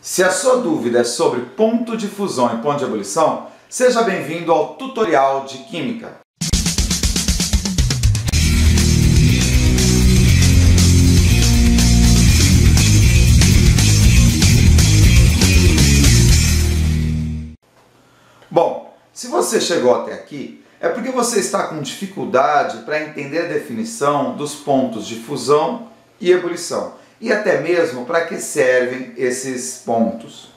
Se a sua dúvida é sobre ponto de fusão e ponto de ebulição, seja bem-vindo ao tutorial de Química. Bom, se você chegou até aqui, é porque você está com dificuldade para entender a definição dos pontos de fusão e ebulição. E até mesmo para que servem esses pontos.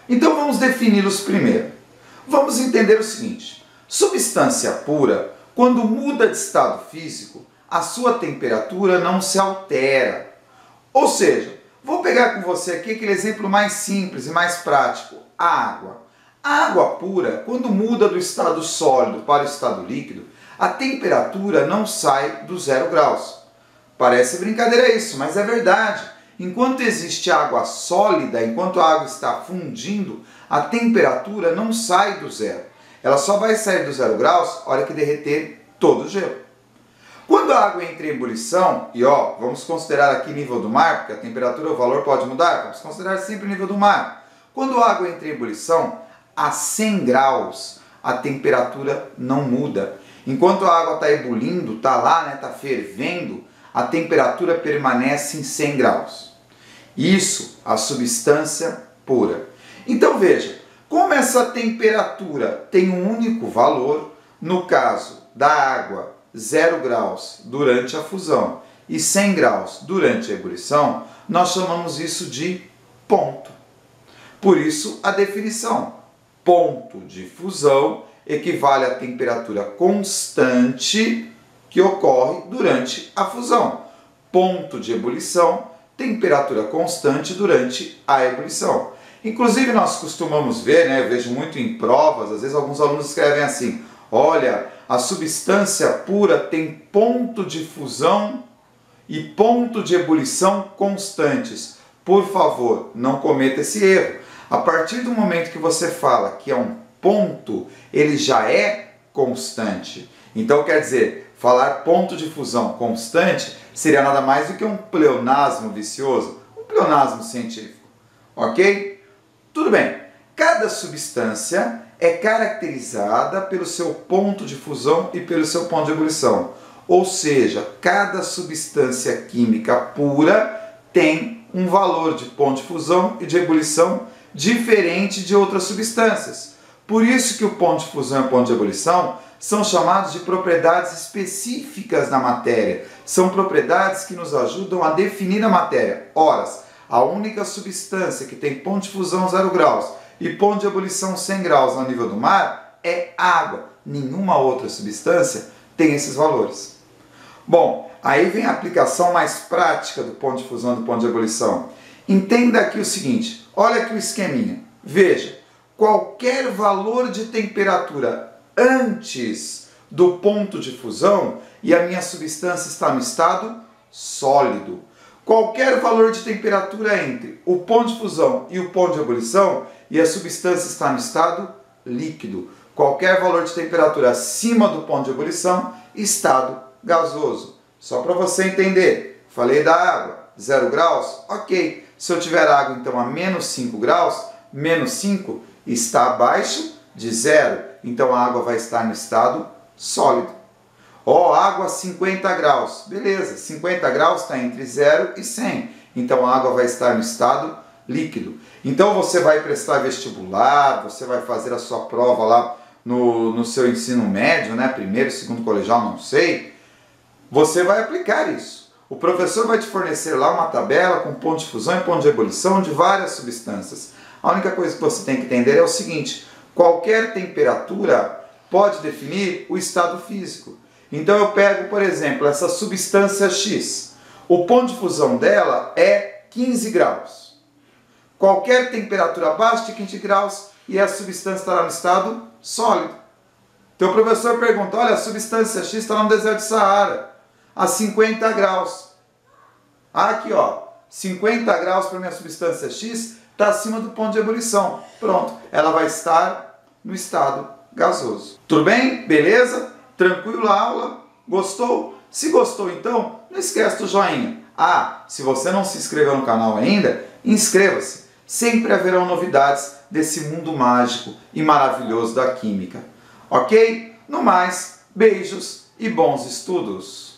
Então vamos defini-los primeiro. Vamos entender o seguinte: substância pura, quando muda de estado físico, a sua temperatura não se altera. Ou seja, vou pegar com você aqui aquele exemplo mais simples e mais prático, a água. A água pura, quando muda do estado sólido para o estado líquido, a temperatura não sai do 0 graus. Parece brincadeira isso, mas é verdade. Enquanto existe água sólida, enquanto a água está fundindo, a temperatura não sai do zero. Ela só vai sair do 0 graus na hora que derreter todo o gelo. Quando a água entra em ebulição, e vamos considerar aqui nível do mar, porque a temperatura, o valor pode mudar, vamos considerar sempre o nível do mar. Quando a água entra em ebulição, a 100 graus, a temperatura não muda. Enquanto a água está ebulindo, está lá, está fervendo, a temperatura permanece em 100 graus. Isso, a substância pura. Então veja, como essa temperatura tem um único valor, no caso da água 0 graus durante a fusão e 100 graus durante a ebulição, nós chamamos isso de ponto. Por isso a definição: ponto de fusão equivale à temperatura constante que ocorre durante a fusão. Ponto de ebulição, temperatura constante durante a ebulição. Inclusive nós costumamos ver, eu vejo muito em provas, às vezes alguns alunos escrevem assim: olha, a substância pura tem ponto de fusão e ponto de ebulição constantes. Por favor, não cometa esse erro. A partir do momento que você fala que é um ponto, ele já é constante. Então quer dizer, falar ponto de fusão constante seria nada mais do que um pleonasmo vicioso, um pleonasmo científico. Ok? Tudo bem. Cada substância é caracterizada pelo seu ponto de fusão e pelo seu ponto de ebulição. Ou seja, cada substância química pura tem um valor de ponto de fusão e de ebulição diferente de outras substâncias. Por isso que o ponto de fusão e o ponto de ebulição são chamados de propriedades específicas da matéria. São propriedades que nos ajudam a definir a matéria. Ora, a única substância que tem ponto de fusão 0 graus e ponto de ebulição 100 graus no nível do mar é água. Nenhuma outra substância tem esses valores. Bom, aí vem a aplicação mais prática do ponto de fusão e do ponto de ebulição. Entenda aqui o seguinte, olha aqui o esqueminha. Veja, qualquer valor de temperatura antes do ponto de fusão e a minha substância está no estado sólido. Qualquer valor de temperatura entre o ponto de fusão e o ponto de ebulição e a substância está no estado líquido. Qualquer valor de temperatura acima do ponto de ebulição, estado gasoso. Só para você entender, falei da água, 0 graus, ok. Se eu tiver água então a menos 5 graus, menos 5 está abaixo de 0, então a água vai estar no estado sólido. Água a 50 graus, beleza, 50 graus está entre 0 e 100, então a água vai estar no estado líquido. Então você vai prestar vestibular, você vai fazer a sua prova lá no seu ensino médio, primeiro, segundo colegial, não sei, você vai aplicar isso. O professor vai te fornecer lá uma tabela com ponto de fusão e ponto de ebulição de várias substâncias. A única coisa que você tem que entender é o seguinte: qualquer temperatura pode definir o estado físico. Então eu pego, por exemplo, essa substância X. O ponto de fusão dela é 15 graus. Qualquer temperatura abaixo de 15 graus e a substância estará no estado sólido. Então o professor pergunta: olha, a substância X está no deserto de Saara, a 50 graus. Aqui, 50 graus para minha substância X está acima do ponto de ebulição. Pronto, ela vai estar no estado gasoso. Tudo bem? Beleza? Tranquilo a aula? Gostou? Se gostou, então, não esquece do joinha. Se você não se inscreveu no canal ainda, inscreva-se. Sempre haverão novidades desse mundo mágico e maravilhoso da química. Ok? No mais, beijos e bons estudos!